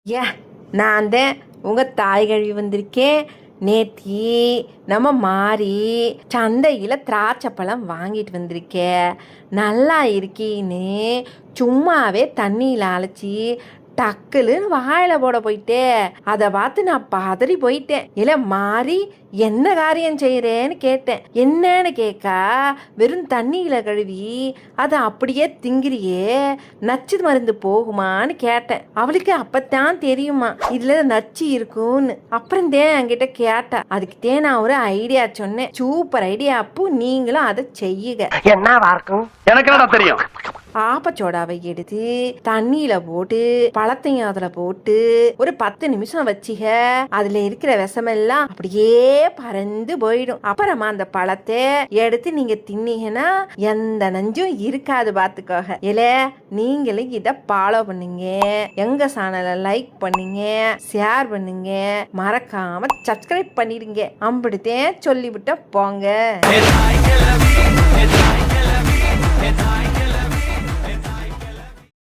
ஏ நான் தான் உங்கள் தாய் கழுவி வந்திருக்கேன். நேத்தி நம்ம மாறி சந்தையில் திராட்சை பழம் வாங்கிட்டு வந்திருக்கேன். நல்லா இருக்கீன்னு சும்மாவே தண்ணியில் அழைச்சி டக்குன்னு வாயில் போட போயிட்டே. அதை பார்த்து நான் பதறி போயிட்டேன். இல்லை மாறி என்ன காரியம் செய்கிறேன்னு கேட்டேன். என்னன்னு கேட்கா, வெறும் தண்ணியில் கழுவி அதை அப்படியே திங்கிறியே, நச்சு மருந்து போகுமான்னு கேட்டேன். அவளுக்கு அப்பத்தான் தெரியுமா இதில் நச்சு இருக்கும்னு. அப்புறம் தான் என்கிட்ட கேட்டா. அதுக்குதே நான் ஒரு ஐடியா சொன்னேன். சூப்பர் ஐடியா அப்பு, நீங்களும் அதை செய்யுங்க. என்னவா இருக்கும் எனக்கு என்ன தெரியும். ஆப்பச்சோடாவை எடுத்து தண்ணியில போட்டு பழத்தையும் அதுல போட்டு ஒரு 10 நிமிஷம் வச்சுக. அதுல இருக்கிற விஷமெல்லாம் அப்படியே பறந்து போயிடும். அப்புறமா அந்த பழத்தை எடுத்து நீங்க தின்னீங்கன்னா எந்த நஞ்சும் இருக்காது, பாத்துக்கோங்க. இல்ல நீங்களும் இதை ஃபாலோ பண்ணுங்க. எங்க சேனலை லைக் பண்ணுங்க, ஷேர் பண்ணுங்க, மறக்காம சப்ஸ்கிரைப் பண்ணிடுங்க. அம்பிடுத்தேன் சொல்லிவிட்ட போங்க.